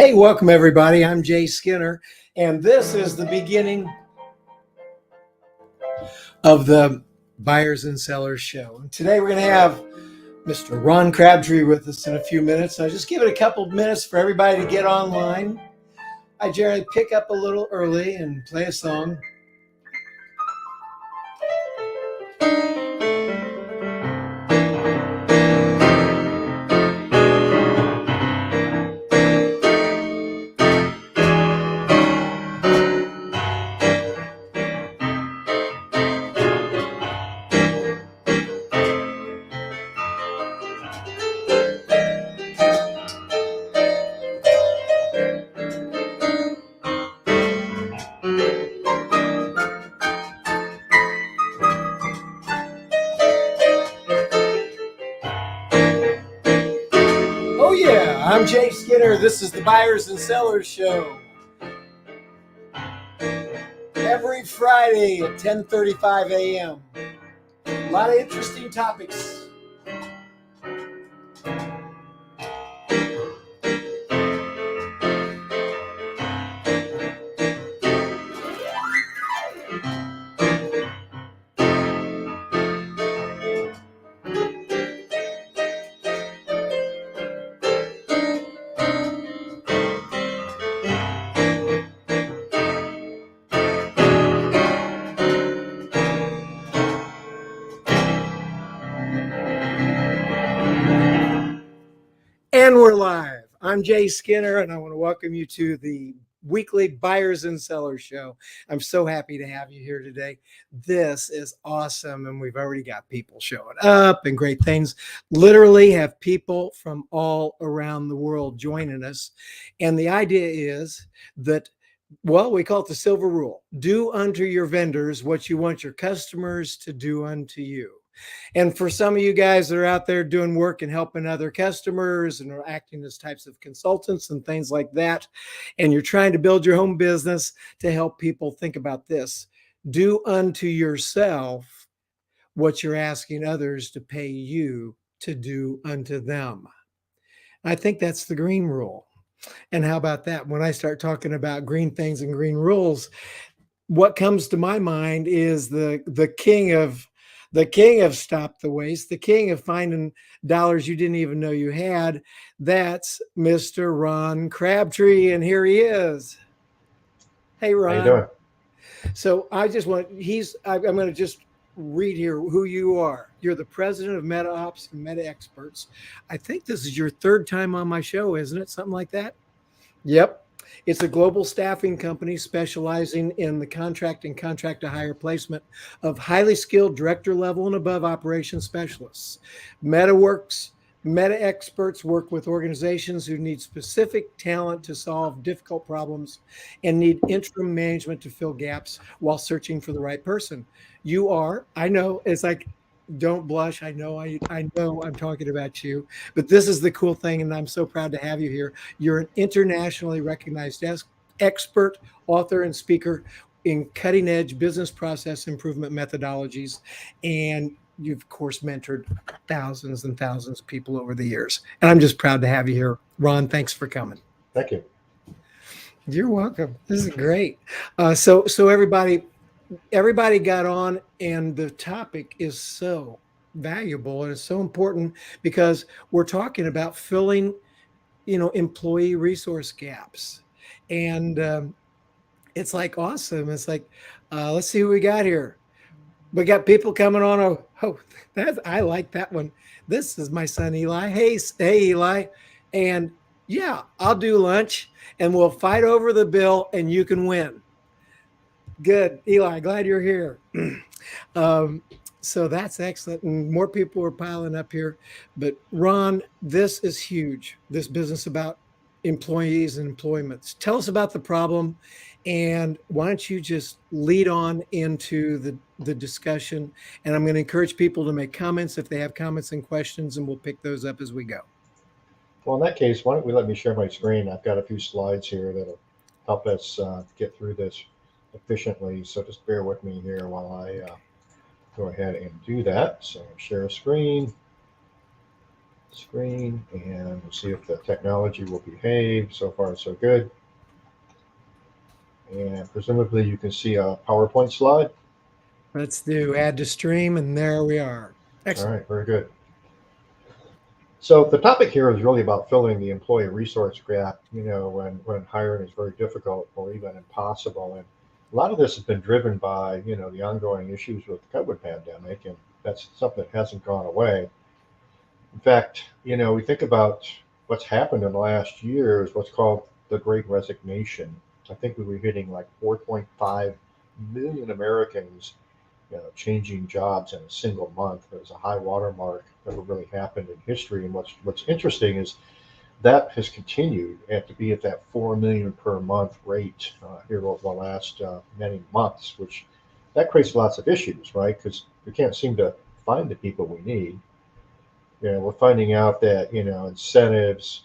Hey, welcome everybody. I'm Jay Skinner, and this is the beginning of the Buyers and Sellers Show. And today we're going to have Mr. Ron Crabtree with us in a few minutes. So just give it a couple of minutes for everybody to get online. I generally pick up a little early and play a song. Oh yeah, I'm Jay Skinner. This is the Buyers and Sellers Show. Every Friday at 10:35 a.m. A lot of interesting topics. And we're live. I'm Jay Skinner, and I want to welcome you to the weekly Buyers and Sellers Show. I'm so happy to have you here today. This is awesome, and we've already got people showing up and great things. Literally have people from all around the world joining us. And the idea is that, well, we call it the silver rule. Do unto your vendors what you want your customers to do unto you. And for some of you guys that are out there doing work and helping other customers and are acting as types of consultants and things like that, and you're trying to build your home business to help people think about this, do unto yourself what you're asking others to pay you to do unto them. I think that's the green rule. And how about that? When I start talking about green things and green rules, what comes to my mind is the king of stop the waste, the king of finding dollars you didn't even know you had. That's Mr. Ron Crabtree, and here he is. Hey, Ron. How you doing? So I just want I'm going to just read here who you are. You're the president of MetaOps and MetaExperts. I think this is your third time on my show, isn't it? Something like that. Yep. It's a global staffing company specializing in the contract and contract to hire placement of highly skilled director level and above operations specialists. MetaExperts work with organizations who need specific talent to solve difficult problems and need interim management to fill gaps while searching for the right person. You are, I know, it's like, don't blush. I know I'm talking about you, but this is the cool thing, and I'm so proud to have you here. You're an internationally recognized expert, author, and speaker in cutting-edge business process improvement methodologies, and you've, of course, mentored thousands and thousands of people over the years. And I'm just proud to have you here. Ron, thanks for coming. Thank you. You're welcome. This is great. So everybody got on, and the topic is so valuable and it's so important because we're talking about filling, employee resource gaps. And it's like awesome. It's like, let's see who we got here. We got people coming on. I like that one. This is my son, Eli. Hey, Eli. And yeah, I'll do lunch and we'll fight over the bill and you can win. Good, Eli, glad you're here. So that's excellent. And more people are piling up here. But Ron, this is huge, this business about employees and employments. Tell us about the problem. And why don't you just lead on into the discussion? And I'm going to encourage people to make comments if they have comments and questions, and we'll pick those up as we go. Well, in that case, why don't we let me share my screen? I've got a few slides here that'll help us get through this efficiently. So just bear with me here while I go ahead and do that. So share a screen. screen and we'll see if the technology will behave. So far, so good. And presumably you can see a PowerPoint slide. Let's do add to stream, and there we are. All Excellent. right, very good. So the topic here is really about filling the employee resource gap, when hiring is very difficult or even impossible. And a lot of this has been driven by, the ongoing issues with the COVID pandemic, and that's something that hasn't gone away. In fact, we think about what's happened in the last year is what's called the Great Resignation. I think we were hitting like 4.5 million Americans, changing jobs in a single month. It was a high watermark that really happened in history. And what's interesting is that has continued and to be at that 4 million per month rate here over the last many months, which that creates lots of issues, right? Because we can't seem to find the people we need. We're finding out that incentives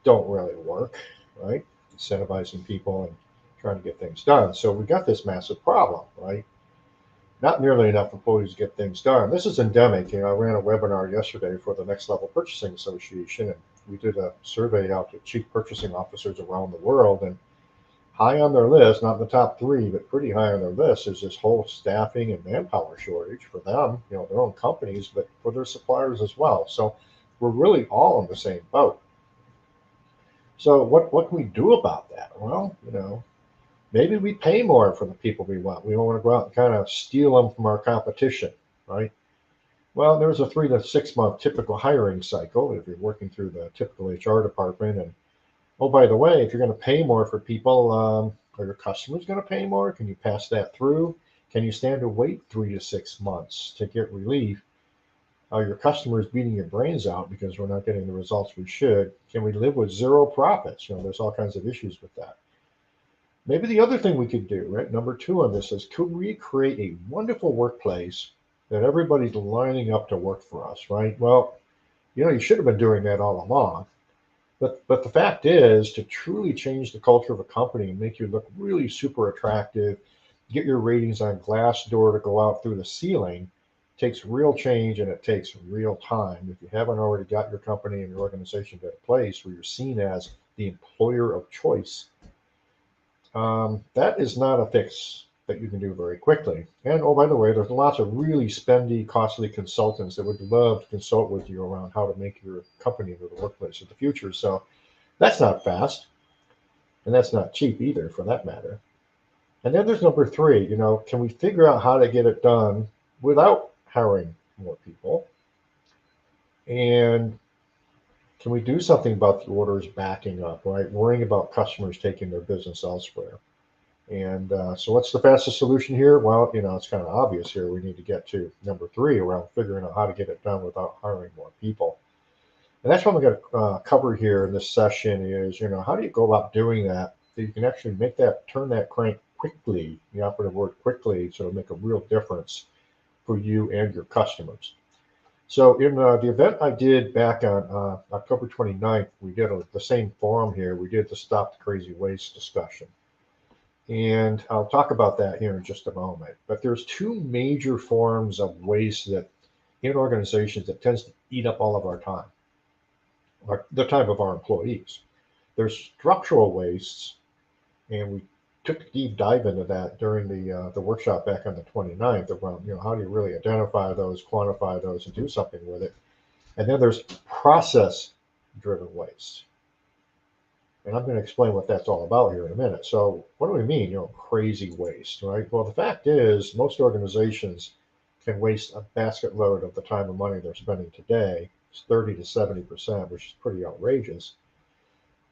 don't really work, right? Incentivizing people and trying to get things done. So we've got this massive problem, right? Not nearly enough employees to get things done. This is endemic. I ran a webinar yesterday for the Next Level Purchasing Association, and we did a survey out to chief purchasing officers around the world. And high on their list, not in the top three, but pretty high on their list, is this whole staffing and manpower shortage for them, their own companies, but for their suppliers as well. So we're really all in the same boat. So what can we do about that? Well, maybe we pay more for the people we want. We don't want to go out and kind of steal them from our competition, right? Well, there's a 3 to 6 month typical hiring cycle if you're working through the typical HR department. And oh, by the way, if you're going to pay more for people, are your customers going to pay more? Can you pass that through? Can you stand to wait 3 to 6 months to get relief? Are your customers beating your brains out because we're not getting the results we should? Can we live with zero profits? There's all kinds of issues with that. Maybe the other thing we could do, right? Number 2 on this is, could we create a wonderful workplace that everybody's lining up to work for us, right? Well, you should have been doing that all along. But the fact is, to truly change the culture of a company and make you look really super attractive, get your ratings on Glassdoor to go out through the ceiling, takes real change and it takes real time. If you haven't already got your company and your organization to a place where you're seen as the employer of choice, that is not a fix that you can do very quickly. And oh, by the way, there's lots of really spendy, costly consultants that would love to consult with you around how to make your company into the workplace of the future. So that's not fast, and that's not cheap either, for that matter. And then there's number 3. Can we figure out how to get it done without hiring more people? And can we do something about the orders backing up, right? Worrying about customers taking their business elsewhere. And so what's the fastest solution here? Well, it's kind of obvious here. We need to get to number 3 around figuring out how to get it done without hiring more people. And that's what I'm going to cover here in this session is, how do you go about doing that? So you can actually turn that crank quickly, the operative word quickly, so it'll make a real difference for you and your customers. So in the event I did back on October 29th, we did the same forum here. We did the Stop the Crazy Waste discussion. And I'll talk about that here in just a moment. But there's 2 major forms of waste that in organizations that tends to eat up all of our time, the time of our employees. There's structural wastes, and we took a deep dive into that during the workshop back on the 29th around, how do you really identify those, quantify those, and do something with it. And then there's process-driven waste. And I'm going to explain what that's all about here in a minute. So what do we mean, crazy waste, right? Well, the fact is most organizations can waste a basket load of the time and money they're spending today. It's 30 to 70%, which is pretty outrageous.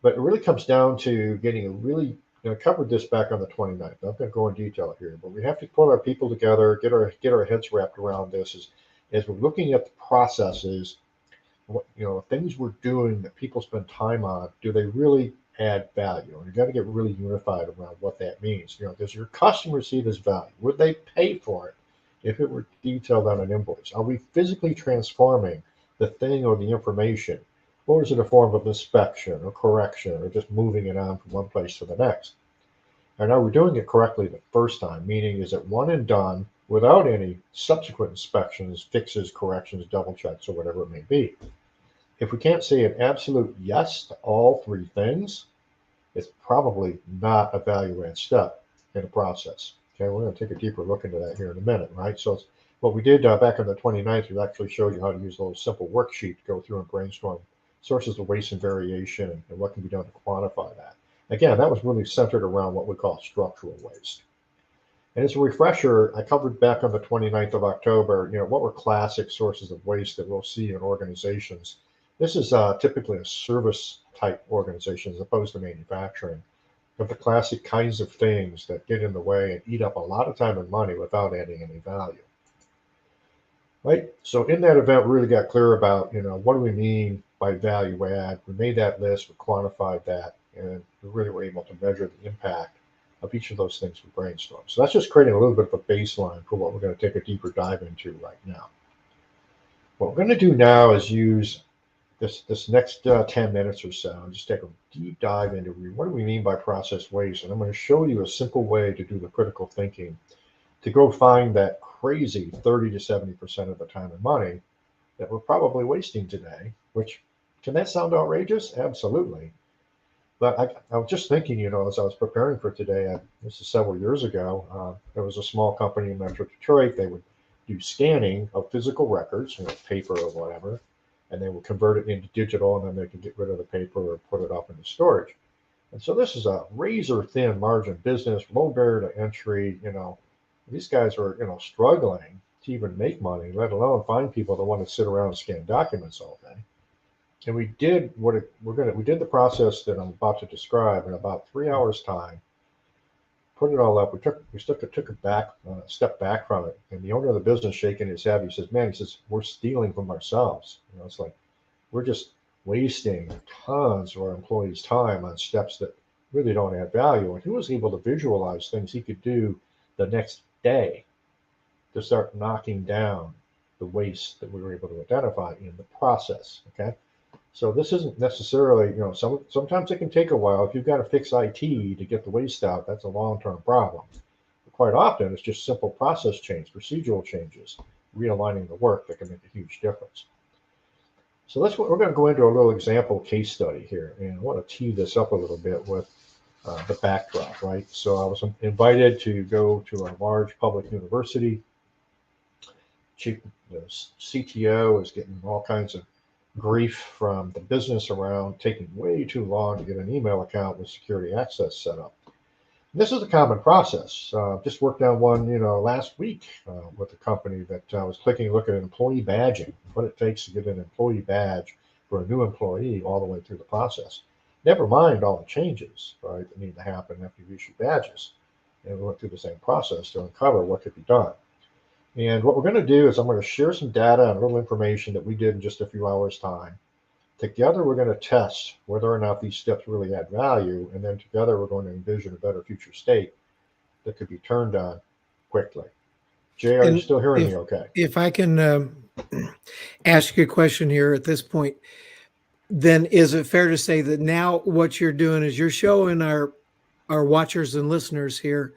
But it really comes down to getting a really, I covered this back on the 29th. I'm not going to go in detail here, but we have to pull our people together, get our heads wrapped around this as we're looking at the processes, things we're doing that people spend time on, do they really add value? And you got to get really unified around what that means. Does your customer see this value? Would they pay for it if it were detailed on an invoice? Are we physically transforming the thing or the information? Or is it a form of inspection or correction or just moving it on from one place to the next? And are we doing it correctly the first time? Meaning, is it one and done without any subsequent inspections, fixes, corrections, double checks, or whatever it may be? If we can't say an absolute yes to all three things, it's probably not a value add step in the process. Okay, we're going to take a deeper look into that here in a minute, right? So what we did back on the 29th, we actually showed you how to use a little simple worksheet to go through and brainstorm sources of waste and variation and what can be done to quantify that. Again, that was really centered around what we call structural waste. And as a refresher, I covered back on the 29th of October, what were classic sources of waste that we'll see in organizations. This is typically a service type organization as opposed to manufacturing, of the classic kinds of things that get in the way and eat up a lot of time and money without adding any value. Right? So in that event, we really got clear about, what do we mean by value add? We made that list, we quantified that, and we really were able to measure the impact of each of those things we brainstormed. So that's just creating a little bit of a baseline for what we're going to take a deeper dive into right now. What we're going to do now is use this next 10 minutes or so and just take a deep dive into what do we mean by process waste. And I'm going to show you a simple way to do the critical thinking to go find that crazy 30 to 70% of the time and money that we're probably wasting today, which can that sound outrageous? Absolutely. But I was just thinking, as I was preparing for today, this is several years ago, there was a small company in Metro Detroit. They would do scanning of physical records, paper or whatever, and they would convert it into digital, and then they could get rid of the paper or put it up into storage. And so this is a razor thin margin business, low barrier to entry. These guys were, struggling to even make money, let alone find people that want to sit around and scan documents all day. And we did we did the process that I'm about to describe in about 3 hours time. Put it all up. Took a step back from it, and the owner of the business shaking his head. He says, "Man," he says, "we're stealing from ourselves. It's like we're just wasting tons of our employees' time on steps that really don't add value." And he was able to visualize things he could do the next day to start knocking down the waste that we were able to identify in the process. Okay. So this isn't necessarily, sometimes it can take a while. If you've got to fix IT to get the waste out, that's a long-term problem. But quite often, it's just simple process change, procedural changes, realigning the work that can make a huge difference. So we're going to go into a little example case study here, and I want to tee this up a little bit with the backdrop, right? So I was invited to go to a large public university. The CTO is getting all kinds of grief from the business around taking way too long to get an email account with security access set up. And this is a common process. Just worked on one, last week with a company that was taking a look at employee badging, what it takes to get an employee badge for a new employee all the way through the process. Never mind all the changes, right, that need to happen after you issue badges. And we went through the same process to uncover what could be done. And what we're going to do is I'm going to share some data and a little information that we did in just a few hours' time. Together, we're going to test whether or not these steps really add value. And then together, we're going to envision a better future state that could be turned on quickly. Jay, are you still hearing me okay? If I can ask you a question here at this point, then is it fair to say that now what you're doing is you're showing our watchers and listeners here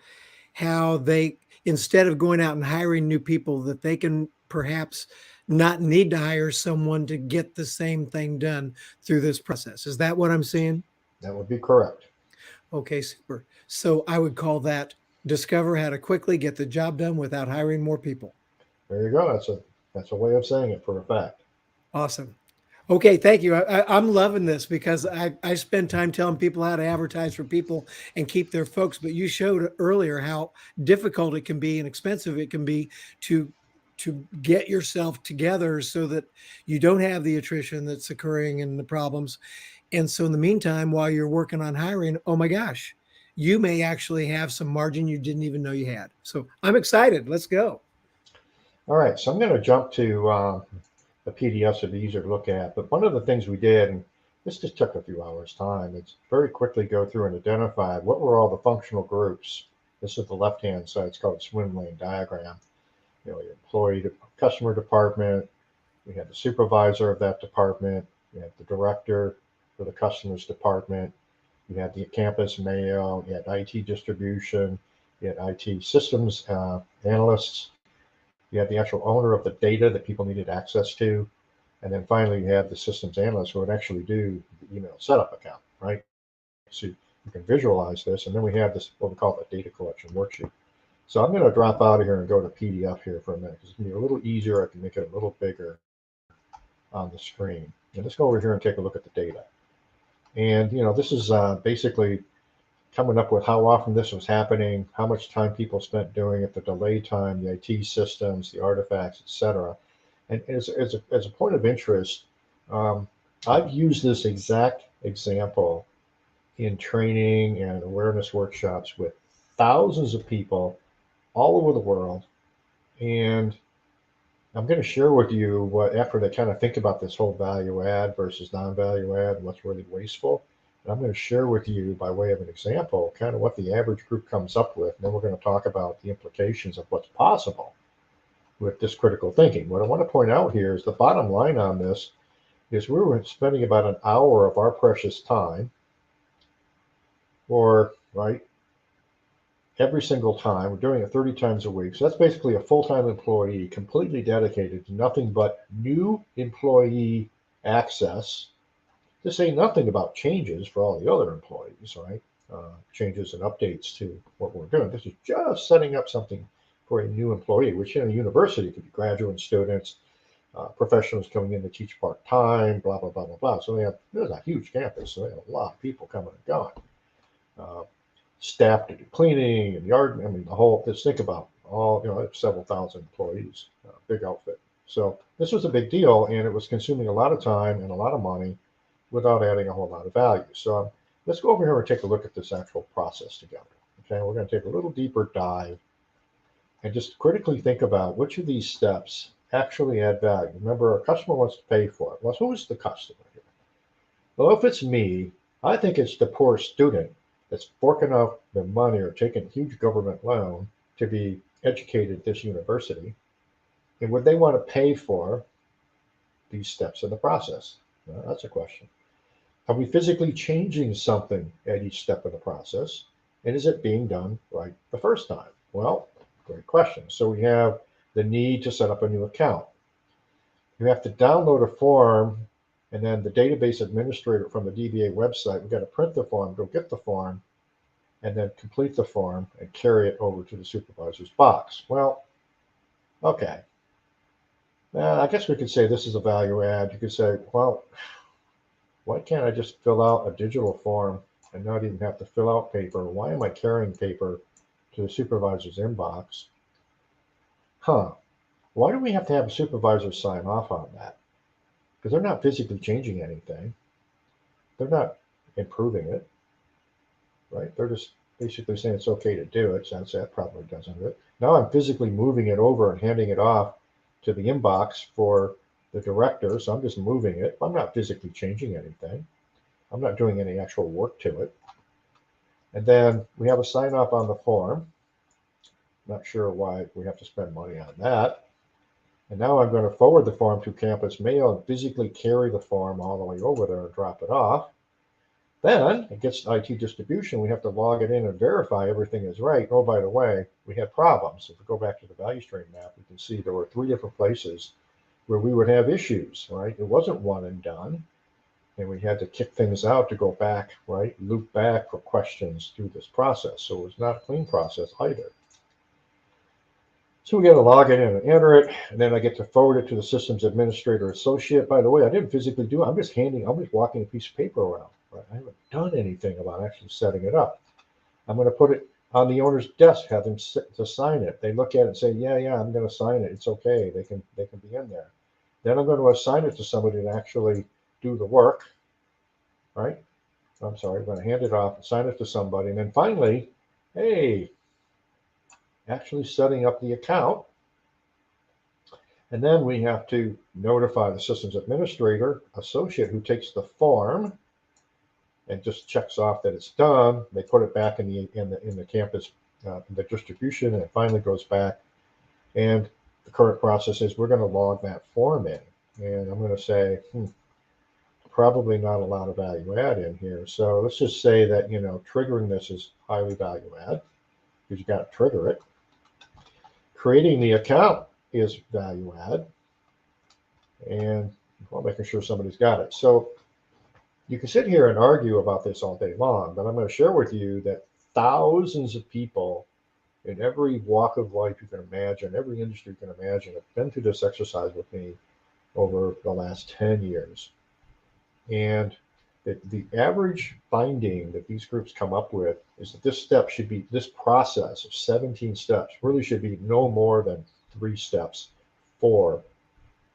how they, instead of going out and hiring new people, that they can perhaps not need to hire someone to get the same thing done through this process? Is that what I'm seeing? That would be correct. Okay, super. So I would call that discover how to quickly get the job done without hiring more people. There you go. That's a way of saying it for a fact. Awesome. Okay, thank you. I'm loving this because I spend time telling people how to advertise for people and keep their folks. But you showed earlier how difficult it can be and expensive it can be to get yourself together so that you don't have the attrition that's occurring and the problems. And so in the meantime, while you're working on hiring, oh my gosh, you may actually have some margin you didn't even know you had. So I'm excited. Let's go. All right, so I'm going to jump to the PDFs that are easier to look at. But one of the things we did, and this just took a few hours' time, is very quickly go through and identify what were all the functional groups. This is the left-hand side. It's called a swim lane diagram. Your employee customer department. We had the supervisor of that department. We had the director for the customers department. You had the campus mail. You had IT distribution. You had IT systems analysts. You had the actual owner of the data that people needed access to. And then finally, you have the systems analyst who would actually do the email setup account, right? So you can visualize this. And then we have this, what we call the data collection worksheet. So I'm going to drop out of here and go to PDF here for a minute because it's going to be a little easier. I can make it a little bigger on the screen. And let's go over here and take a look at the data. And, this is basically coming up with how often this was happening, how much time people spent doing it, the delay time, the IT systems, the artifacts, etc. And as a point of interest, I've used this exact example in training and awareness workshops with thousands of people all over the world. And I'm going to share with you what, after they kind of think about this whole value add versus non-value add, what's really wasteful. And I'm going to share with you, by way of an example, kind of what the average group comes up with. And then we're going to talk about the implications of what's possible with this critical thinking. What I want to point out here is the bottom line on this is we were spending about an hour of our precious time, or right, every single time. We're doing it 30 times a week. So that's basically a full-time employee completely dedicated to nothing but new employee access, to say nothing about changes for all the other employees, right? Changes and updates to what we're doing. This is just setting up something for a new employee, which in a university could be graduate students, professionals coming in to teach part-time, blah, blah, blah, blah, blah. So there's a huge campus, so they have a lot of people coming and going. Staff to do cleaning and yard. I mean, the whole, just think about all, several thousand employees, big outfit. So this was a big deal, and it was consuming a lot of time and a lot of money without adding a whole lot of value. So let's go over here and take a look at this actual process together. Okay, we're going to take a little deeper dive and just critically think about which of these steps actually add value. Remember, a customer wants to pay for it. Well, who's the customer here? Well, if it's me, I think it's the poor student that's forking out their money or taking a huge government loan to be educated at this university. And would they want to pay for these steps in the process? Well, that's a question. Are we physically changing something at each step of the process? And is it being done right the first time? Well, great question. So we have the need to set up a new account. You have to download a form, and then the database administrator from the DBA website, we've got to print the form, go get the form, and then complete the form and carry it over to the supervisor's box. Well, okay. I guess we could say this is a value add. You could say, well, why can't I just fill out a digital form and not even have to fill out paper? Why am I carrying paper to the supervisor's inbox? Why do we have to have a supervisor sign off on that? Because they're not physically changing anything. They're not improving it, right? They're just basically saying it's okay to do it, since that probably doesn't do it. Now I'm physically moving it over and handing it off to the inbox for the director, so I'm just moving it. I'm not physically changing anything. I'm not doing any actual work to it. And then we have a sign off on the form. Not sure why we have to spend money on that. And now I'm going to forward the form to campus mail and physically carry the form all the way over there and drop it off. Then it gets IT distribution. We have to log it in and verify everything is right. Oh, by the way, we had problems. If we go back to the value stream map, we can see there were 3 different places where we would have issues, right? It wasn't one and done. And we had to kick things out to go back, right? Loop back for questions through this process. So it was not a clean process either. So we got to log it in and enter it, and then I get to forward it to the systems administrator associate. By the way, I didn't physically do it. I'm just walking a piece of paper around. Right? I haven't done anything about actually setting it up. I'm going to put it on the owner's desk, have them to sign it. They look at it and say, yeah, I'm going to sign it. It's okay. They can be in there. Then I'm going to assign it to somebody to actually do the work, right? I'm sorry, I'm going to hand it off and sign it to somebody. And then finally, hey, actually setting up the account. And then we have to notify the systems administrator associate who takes the form and just checks off that it's done. They put it back in the campus, the distribution, and it finally goes back. And the current process is we're going to log that form in. And I'm going to say, probably not a lot of value add in here. So let's just say that, triggering this is highly value add because you got to trigger it. Creating the account is value add. And while making sure somebody's got it. So you can sit here and argue about this all day long, but I'm going to share with you that thousands of people in every walk of life you can imagine, every industry you can imagine, have been through this exercise with me over the last 10 years. And the average finding that these groups come up with is that this process of 17 steps really should be no more than 3 steps, 4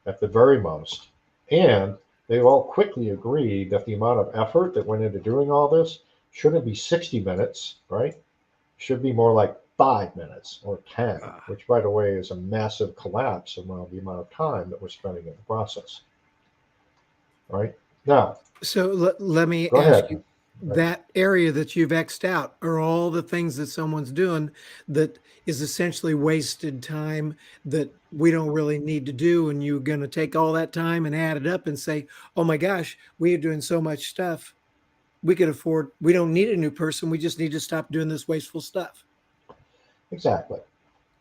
at the very most. And they all quickly agree that the amount of effort that went into doing all this shouldn't be 60 minutes, right? Should be more like 5 minutes or 10, which, by the way, is a massive collapse around the amount of time that we're spending in the process, right? Now, So let me go ask ahead. you, that area that you've X'd out are all the things that someone's doing that is essentially wasted time that we don't really need to do. And you're going to take all that time and add it up and say, oh my gosh, we are doing so much stuff. We could afford, we don't need a new person. We just need to stop doing this wasteful stuff. Exactly.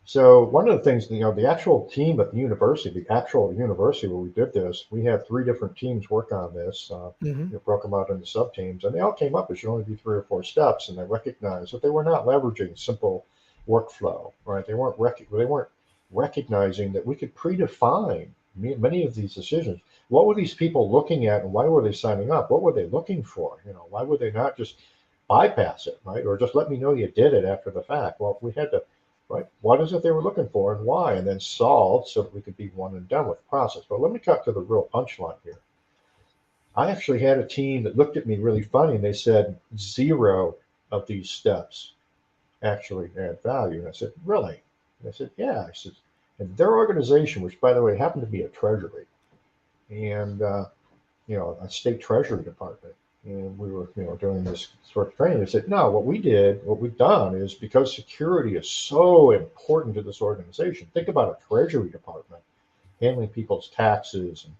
So one of the things, the actual team at the university, where we did this, we had 3 different teams work on this. Mm-hmm. Broke them out into sub teams, and they all came up. It should only be 3 or 4 steps, and they recognized that they were not leveraging simple workflow, right? They weren't recognizing that we could predefine many of these decisions. What were these people looking at, and why were they signing up? What were they looking for? Why would they not just bypass it, right? Or just let me know you did it after the fact. Well, we had to, right? What is it they were looking for and why, and then solve so that we could be one and done with the process. But let me cut to the real punchline here. I actually had a team that looked at me really funny and they said 0 of these steps actually add value. And I said, really? And I said, yeah. I said, and their organization, which by the way happened to be a treasury and a state treasury department, and we were doing this sort of training. They said, no, what we've done is, because security is so important to this organization. Think about a treasury department handling people's taxes and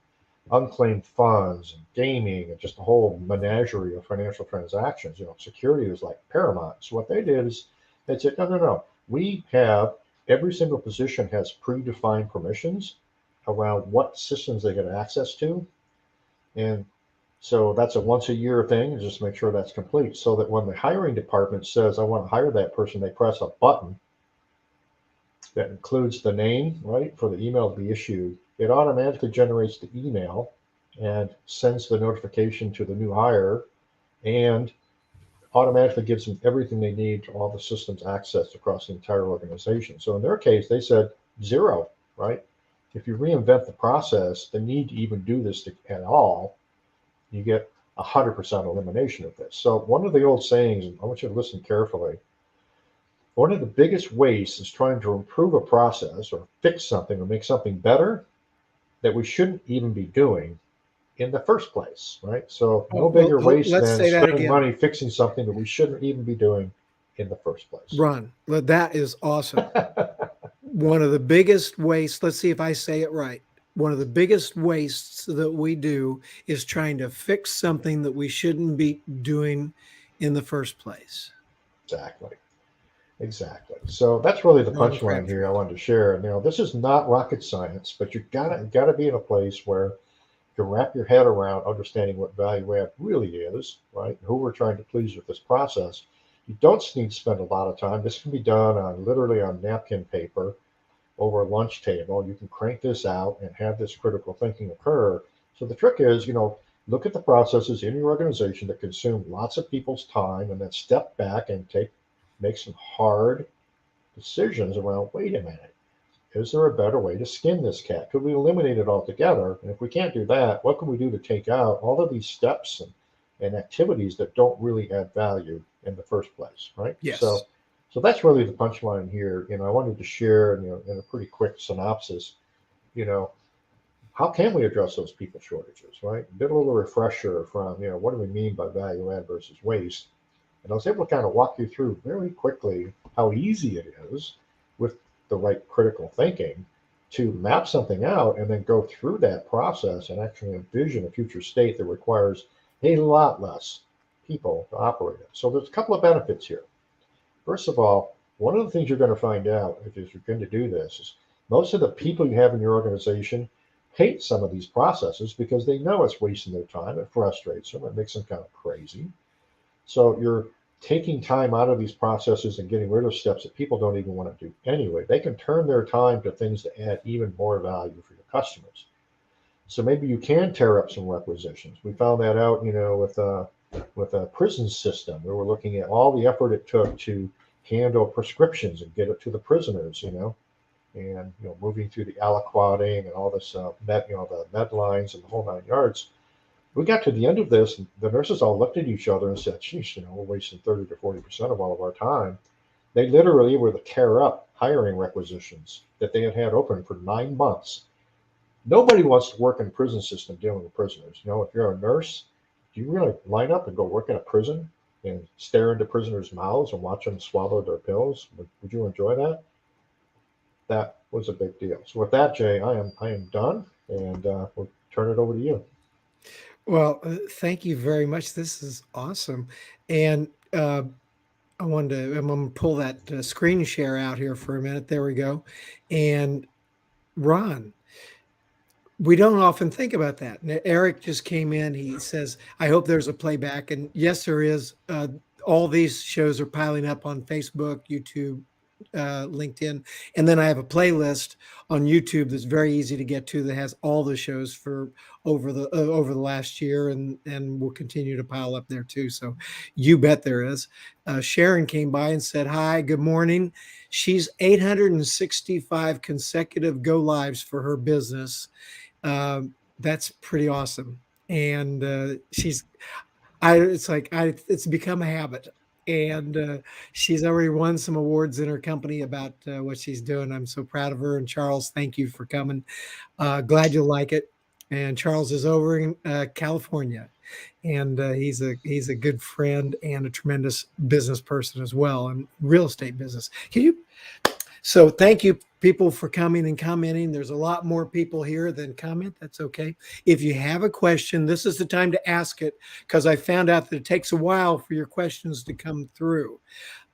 unclaimed funds and gaming and just a whole menagerie of financial transactions. Security was like paramount. So what they did is they said, no. We have every single position has predefined permissions around what systems they get access to. And so that's a once a year thing, just make sure that's complete, so that when the hiring department says, I want to hire that person, they press a button that includes the name, right, for the email to be issued. It automatically generates the email and sends the notification to the new hire and automatically gives them everything they need to all the systems access across the entire organization. So in their case, they said 0, right? If you reinvent the process, the need to even do this at all, you get 100% elimination of this. So one of the old sayings, and I want you to listen carefully, one of the biggest wastes is trying to improve a process or fix something or make something better that we shouldn't even be doing in the first place, right? So no bigger waste Let's than say that spending again. money fixing something that we shouldn't even be doing in the first place. Ron, that is awesome. One of the biggest wastes, let's see if I say it right. One of the biggest wastes that we do is trying to fix something that we shouldn't be doing in the first place. Exactly. So that's really the Ron punchline here Crabtree. I wanted to share. This is not rocket science, but you gotta be in a place where you can wrap your head around understanding what value add really is, right? Who we're trying to please with this process. You don't need to spend a lot of time. This can be done literally on napkin paper over a lunch table. You can crank this out and have this critical thinking occur. So the trick is, look at the processes in your organization that consume lots of people's time, and then step back and make some hard decisions around, wait a minute, is there a better way to skin this cat? Could we eliminate it altogether? And if we can't do that, what can we do to take out all of these steps and activities that don't really add value in the first place, right? Yes. So that's really the punchline here. I wanted to share, in a pretty quick synopsis, how can we address those people shortages, right? Did a little refresher from, what do we mean by value add versus waste? And I was able to kind of walk you through very quickly how easy it is with the right critical thinking to map something out and then go through that process and actually envision a future state that requires a lot less people to operate it. So there's a couple of benefits here. First of all, one of the things you're going to find out if you're going to do this is most of the people you have in your organization hate some of these processes because they know it's wasting their time. It frustrates them. It makes them kind of crazy. So you're taking time out of these processes and getting rid of steps that people don't even want to do anyway. They can turn their time to things that add even more value for your customers. So maybe you can tear up some requisitions. We found that out, with a prison system. We were looking at all the effort it took to handle prescriptions and get it to the prisoners, and moving through the aliquoting and all this the med lines and the whole 9 yards. We got to the end of this, and the nurses all looked at each other and said, "Geez, we're wasting 30 to 40% of all of our time." They literally were to tear up hiring requisitions that they had had open for 9 months. Nobody wants to work in a prison system dealing with prisoners. If you're a nurse, do you really line up and go work in a prison and stare into prisoners' mouths and watch them swallow their pills? Would you enjoy that? That was a big deal. So with that, Jay, I am done, and we'll turn it over to you. Well, thank you very much. This is awesome. And I'm going to pull that screen share out here for a minute. There we go. And Ron, we don't often think about that. Eric just came in. He says, I hope there's a playback. And yes, there is. All these shows are piling up on Facebook, YouTube, LinkedIn. And then I have a playlist on YouTube that's very easy to get to that has all the shows for over the last year, and will continue to pile up there too. So you bet there is. Sharon came by and said, hi, good morning. She's 865 consecutive go lives for her business. That's pretty awesome. And it's become a habit. And she's already won some awards in her company about what she's doing. I'm so proud of her. And Charles, thank you for coming. Glad you'll like it. And Charles is over in California, and he's a good friend and a tremendous business person as well, and real estate business. So thank you, people, for coming and commenting. There's a lot more people here than comment. That's okay. If you have a question, this is the time to ask it, because I found out that it takes a while for your questions to come through.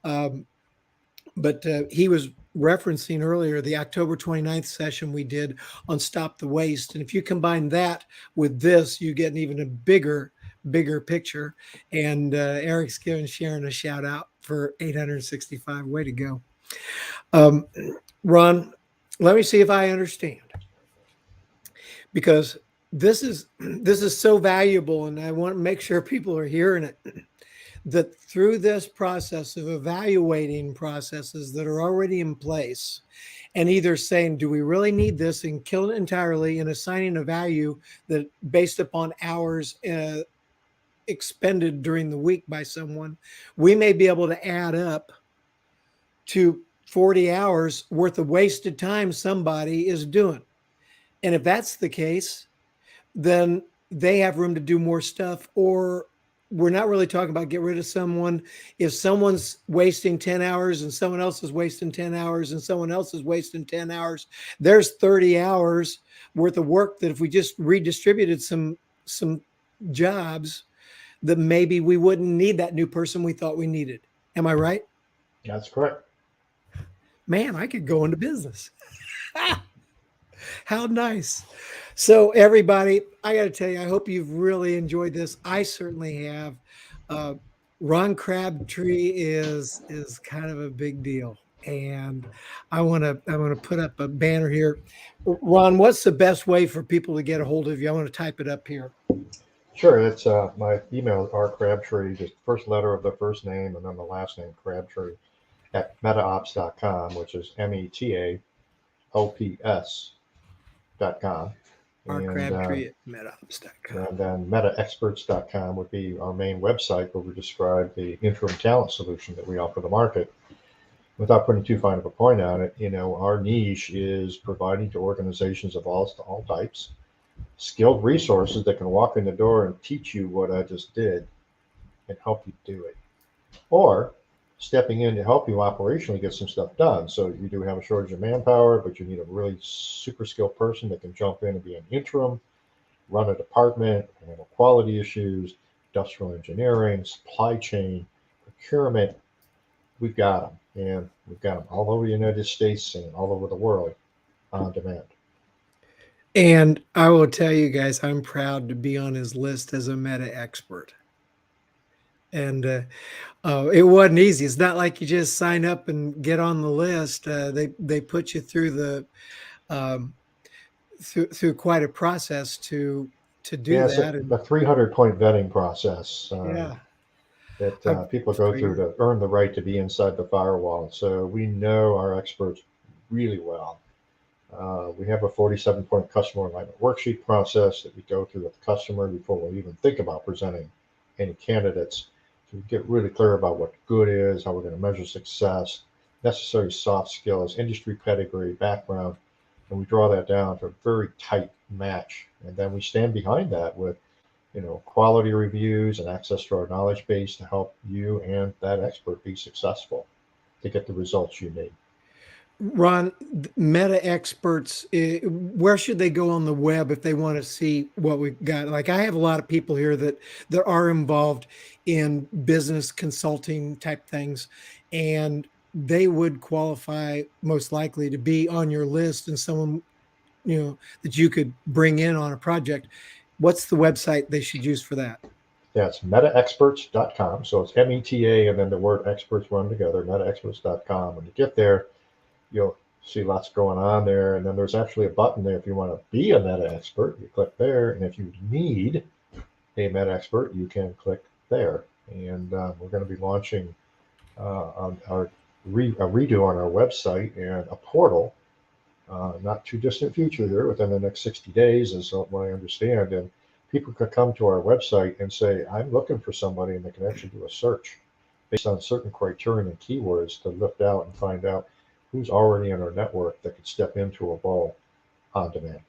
But he was referencing earlier the October 29th session we did on Stop the Waste. And if you combine that with this, you get an even a bigger picture. And Eric's giving Sharon a shout out for 865. Way to go. Ron, let me see if I understand, because this is so valuable, and I want to make sure people are hearing it, that through this process of evaluating processes that are already in place and either saying, do we really need this, and kill it entirely, and assigning a value that based upon hours expended during the week by someone, we may be able to add up to 40 hours worth of wasted time somebody is doing. And if that's the case, then they have room to do more stuff. Or we're not really talking about get rid of someone. If someone's wasting 10 hours and someone else is wasting 10 hours and someone else is wasting 10 hours, there's 30 hours worth of work that if we just redistributed some jobs, that maybe we wouldn't need that new person we thought we needed. Am I right? That's correct. Man, I could go into business. How nice. So everybody, I got to tell you, I hope you've really enjoyed this. I certainly have. Ron Crabtree is kind of a big deal. And I want to put up a banner here. Ron, what's the best way for people to get a hold of you? I want to type it up here. Sure. It's my email, rcrabtree, just first letter of the first name and then the last name, Crabtree, at metaops.com, which is metaops.com. Crabtree at metaops.com. And then MetaExperts.com would be our main website where we describe the interim talent solution that we offer the market. Without putting too fine of a point on it, our niche is providing to organizations of all types skilled resources that can walk in the door and teach you what I just did and help you do it. Or stepping in to help you operationally get some stuff done. So you do have a shortage of manpower, but you need a really super skilled person that can jump in and be an interim, run a department, handle quality issues, industrial engineering, supply chain, procurement. We've got them, and we've got them all over the United States and all over the world on demand. And I will tell you guys, I'm proud to be on his list as a meta expert. And it wasn't easy. It's not like you just sign up and get on the list. They put you through the um, through quite a process to do Yeah, it's that. And a 300-point vetting process yeah, that I've, people go for through you. to earn the right to be inside the firewall. So we know our experts really well. We have a 47-point customer alignment worksheet process that we go through with the customer before we even think about presenting any candidates. So we get really clear about what good is, how we're going to measure success, necessary soft skills, industry pedigree, background, and we draw that down to a very tight match. And then we stand behind that with quality reviews and access to our knowledge base to help you and that expert be successful to get the results you need. Ron, meta experts, where should they go on the web if they want to see what we've got? Like, I have a lot of people here that are involved in business consulting type things, and they would qualify most likely to be on your list and someone that you could bring in on a project. What's the website they should use for that? That's metaexperts.com. So it's META and then the word experts run together, metaexperts.com. When you get there, you'll see lots going on there. And then there's actually a button there if you want to be a meta expert, you click there. And if you need a meta expert, you can click there. And we're going to be launching on a redo on our website and a portal, not too distant future here, within the next 60 days, is what I understand. And people could come to our website and say, I'm looking for somebody, and they can actually do a search based on certain criterion and keywords to lift out and find out who's already in our network that could step into a role on demand.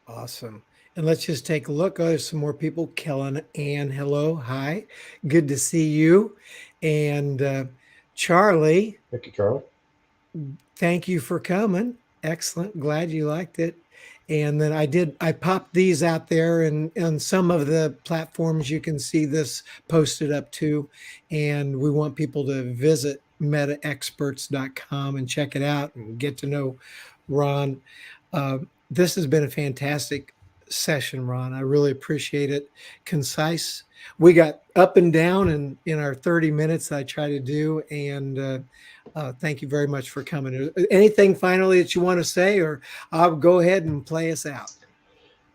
Awesome. And let's just take a look. Oh, there's some more people. Kellen Ann, hello. Hi. Good to see you. And Charlie, Thank you, Charlie. thank you for coming. Excellent. Glad you liked it. And then I popped these out there, and on some of the platforms you can see this posted up too. And we want people to visit metaexperts.com and check it out and get to know Ron. Uh, this has been a fantastic session, Ron. I really appreciate it. Concise. We got up and down in our 30 minutes I try to do. And thank you very much for coming. Anything finally that you want to say, or I'll go ahead and play us out?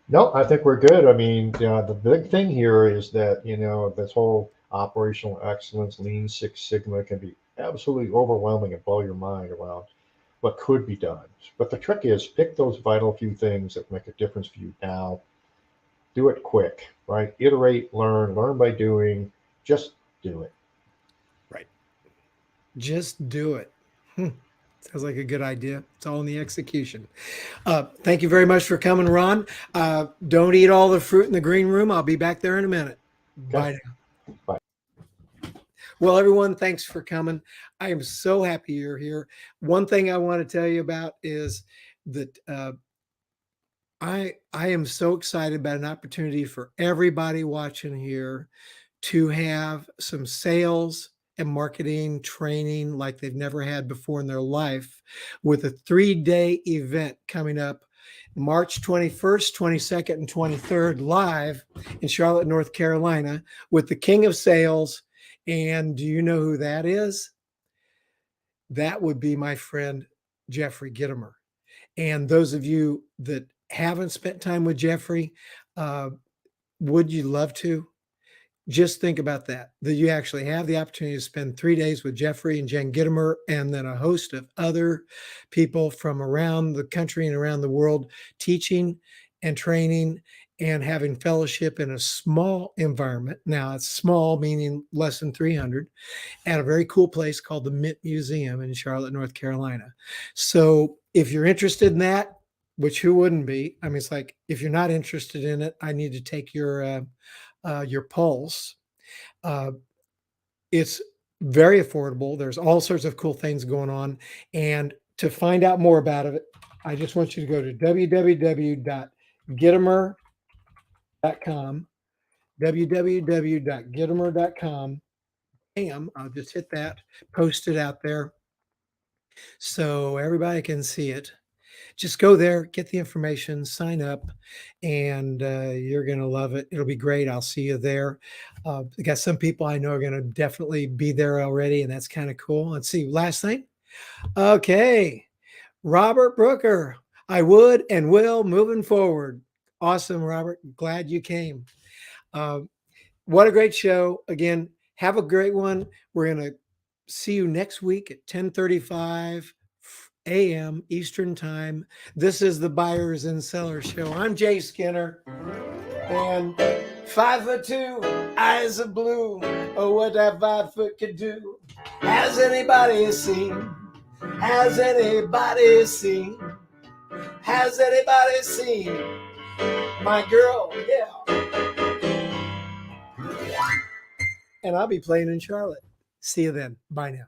No, I think we're good. I mean, the big thing here is that, this whole operational excellence, Lean Six Sigma can be absolutely overwhelming and blow your mind around what could be done. But the trick is pick those vital few things that make a difference for you now. Do it quick, right? Iterate, learn by doing. Just do it. Right. Just do it. Sounds like a good idea. It's all in the execution. Thank you very much for coming, Ron. Don't eat all the fruit in the green room. I'll be back there in a minute. Okay. Bye now. Bye. Well, everyone, thanks for coming. I am so happy you're here. One thing I want to tell you about is that I am so excited about an opportunity for everybody watching here to have some sales and marketing training like they've never had before in their life, with a 3-day event coming up March 21st, 22nd, and 23rd, live in Charlotte, North Carolina, with the king of sales. And do you know who that is? That would be my friend Jeffrey Gittimer. And those of you that haven't spent time with Jeffrey, uh, would you love to? Just think about that you actually have the opportunity to spend 3 days with Jeffrey and Jen Gittimer, and then a host of other people from around the country and around the world, teaching and training and having fellowship in a small environment. Now, it's small, meaning less than 300, at a very cool place called the Mint Museum in Charlotte, North Carolina. So if you're interested in that, which who wouldn't be? I mean, it's like, if you're not interested in it, I need to take your pulse. Uh, it's very affordable. There's all sorts of cool things going on. And to find out more about it, I just want you to go to www.gittimer.com, www.gittimer.com. Bam, I'll just hit that, post it out there so everybody can see it. just go there, get the information, sign up, and you're going to love it. It'll be great. I'll see you there. I got some people I know are going to definitely be there already, and that's kind of cool. Let's see, last thing. Okay. Robert Brooker, I would and will moving forward. Awesome, Robert. Glad you came. What a great show. Again, have a great one. We're going to see you next week at 10:35 a.m. Eastern Time. This is the Buyers and Sellers Show. I'm Jay Skinner. And 5'2", eyes of blue. Oh, what that 5 foot could do. Has anybody seen? Has anybody seen? Has anybody seen my girl? Yeah. And I'll be playing in Charlotte. See you then. Bye now.